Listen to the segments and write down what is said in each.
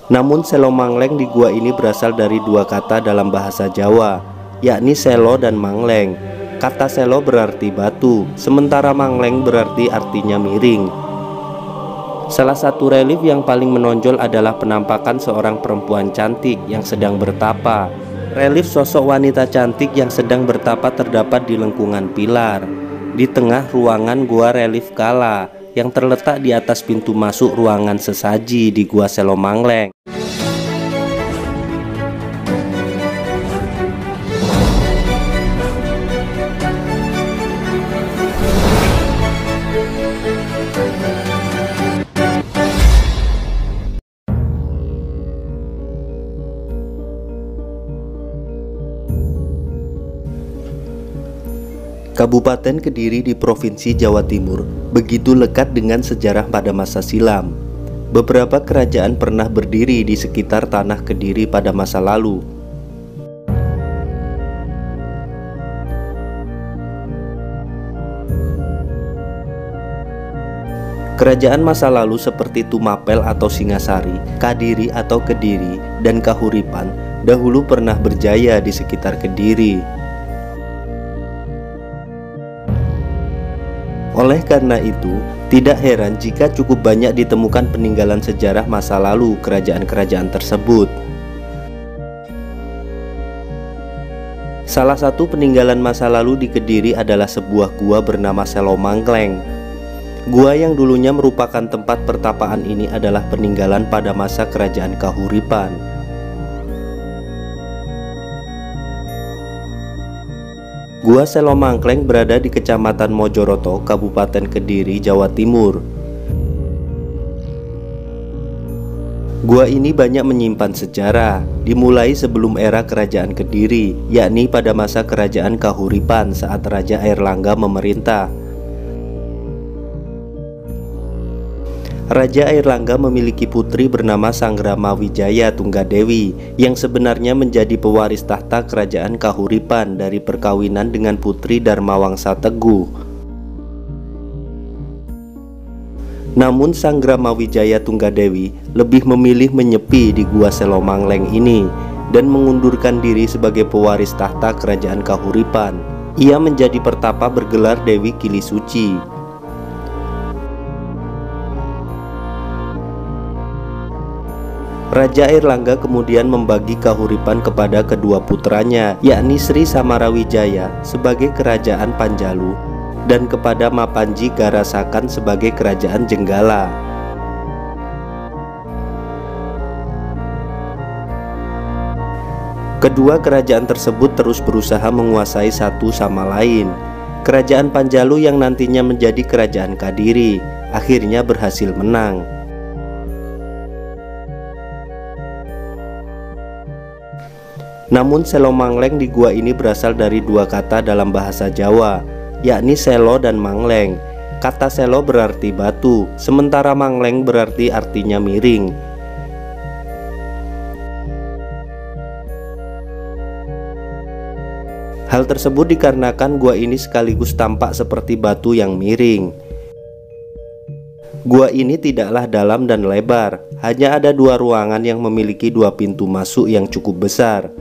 Namun selo mangleng di gua ini berasal dari dua kata dalam bahasa Jawa, yakni selo dan mangleng. Kata selo berarti batu, sementara mangleng berarti artinya miring. Salah satu relief yang paling menonjol adalah penampakan seorang perempuan cantik yang sedang bertapa. Relief sosok wanita cantik yang sedang bertapa terdapat di lengkungan pilar. Di tengah ruangan gua relief Kala yang terletak di atas pintu masuk ruangan sesaji di gua Selo Mangleng. Kabupaten Kediri di Provinsi Jawa Timur begitu lekat dengan sejarah pada masa silam. Beberapa kerajaan pernah berdiri di sekitar tanah Kediri pada masa lalu. Kerajaan masa lalu seperti Tumapel atau Singasari, Kadiri atau Kediri, dan Kahuripan dahulu pernah berjaya di sekitar Kediri. Oleh karena itu, tidak heran jika cukup banyak ditemukan peninggalan sejarah masa lalu kerajaan-kerajaan tersebut. Salah satu peninggalan masa lalu di Kediri adalah sebuah gua bernama Selo Mangleng. Gua yang dulunya merupakan tempat pertapaan ini adalah peninggalan pada masa kerajaan Kahuripan. Gua Selo Mangleng berada di Kecamatan Mojoroto, Kabupaten Kediri, Jawa Timur. Gua ini banyak menyimpan sejarah, dimulai sebelum era Kerajaan Kediri, yakni pada masa Kerajaan Kahuripan saat Raja Airlangga memerintah. Raja Airlangga memiliki putri bernama Sanggramawijaya Tunggadewi yang sebenarnya menjadi pewaris tahta kerajaan Kahuripan dari perkawinan dengan putri Darmawangsa Teguh. Namun Sanggramawijaya Tunggadewi lebih memilih menyepi di Gua Selo Mangleng ini dan mengundurkan diri sebagai pewaris tahta kerajaan Kahuripan. Ia menjadi pertapa bergelar Dewi Kili Suci. Raja Airlangga kemudian membagi Kahuripan kepada kedua putranya, yakni Sri Samarawijaya sebagai kerajaan Panjalu dan kepada Mapanji Garasakan sebagai kerajaan Jenggala. Kedua kerajaan tersebut terus berusaha menguasai satu sama lain. Kerajaan Panjalu yang nantinya menjadi kerajaan Kadiri akhirnya berhasil menang. Namun Selo Mangleng di gua ini berasal dari dua kata dalam bahasa Jawa, yakni selo dan mangleng. Kata selo berarti batu, sementara mangleng berarti artinya miring. Hal tersebut dikarenakan gua ini sekaligus tampak seperti batu yang miring. Gua ini tidaklah dalam dan lebar, hanya ada dua ruangan yang memiliki dua pintu masuk yang cukup besar.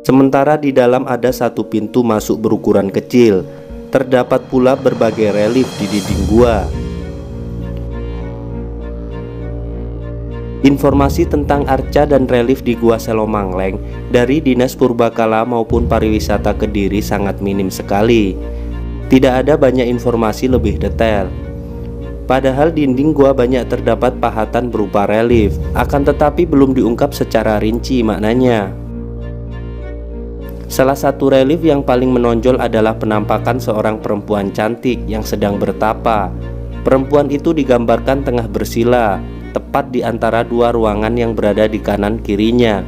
Sementara di dalam ada satu pintu masuk berukuran kecil. Terdapat pula berbagai relief di dinding gua. Informasi tentang arca dan relief di Gua Selo Mangleng dari Dinas Purbakala maupun Pariwisata Kediri sangat minim sekali. Tidak ada banyak informasi lebih detail. Padahal dinding gua banyak terdapat pahatan berupa relief, akan tetapi belum diungkap secara rinci maknanya. Salah satu relief yang paling menonjol adalah penampakan seorang perempuan cantik yang sedang bertapa. Perempuan itu digambarkan tengah bersila, tepat di antara dua ruangan yang berada di kanan kirinya.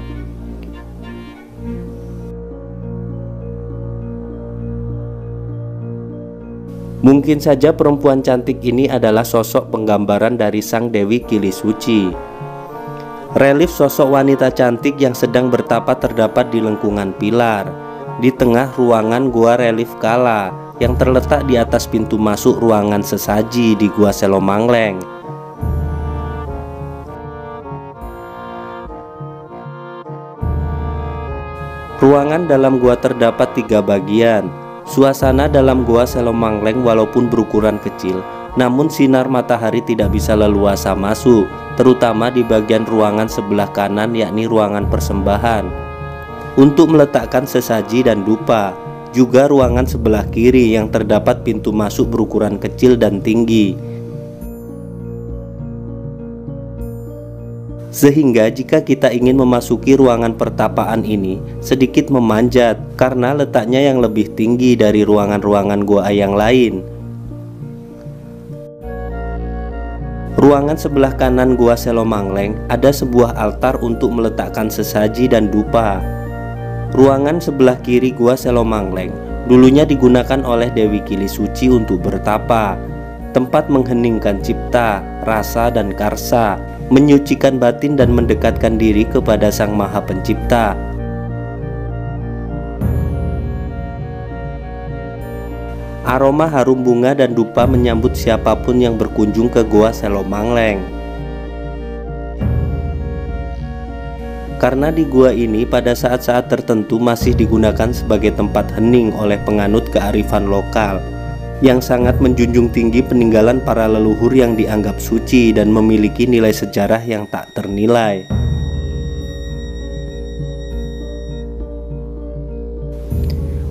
Mungkin saja perempuan cantik ini adalah sosok penggambaran dari Sang Dewi Kili Suci. Relief sosok wanita cantik yang sedang bertapa terdapat di lengkungan pilar. Di tengah ruangan gua relief Kala yang terletak di atas pintu masuk ruangan sesaji di Gua Selo Mangleng. Ruangan dalam gua terdapat 3 bagian. Suasana dalam gua Selo Mangleng walaupun berukuran kecil, namun sinar matahari tidak bisa leluasa masuk, terutama di bagian ruangan sebelah kanan, yakni ruangan persembahan, untuk meletakkan sesaji dan dupa. Juga ruangan sebelah kiri yang terdapat pintu masuk berukuran kecil dan tinggi, sehingga jika kita ingin memasuki ruangan pertapaan ini sedikit memanjat karena letaknya yang lebih tinggi dari ruangan-ruangan gua yang lain. Ruangan sebelah kanan gua Selo Mangleng ada sebuah altar untuk meletakkan sesaji dan dupa. Ruangan sebelah kiri gua Selo Mangleng dulunya digunakan oleh Dewi Kili Suci untuk bertapa, tempat mengheningkan cipta, rasa, dan karsa, menyucikan batin dan mendekatkan diri kepada Sang Maha Pencipta. Aroma harum bunga dan dupa menyambut siapapun yang berkunjung ke gua Selo Mangleng. Karena di gua ini pada saat-saat tertentu masih digunakan sebagai tempat hening oleh penganut kearifan lokal yang sangat menjunjung tinggi peninggalan para leluhur yang dianggap suci dan memiliki nilai sejarah yang tak ternilai.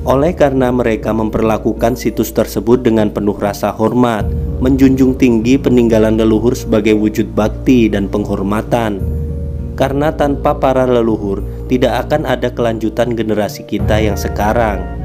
Oleh karena mereka memperlakukan situs tersebut dengan penuh rasa hormat, menjunjung tinggi peninggalan leluhur sebagai wujud bakti dan penghormatan. Karena tanpa para leluhur tidak akan ada kelanjutan generasi kita yang sekarang.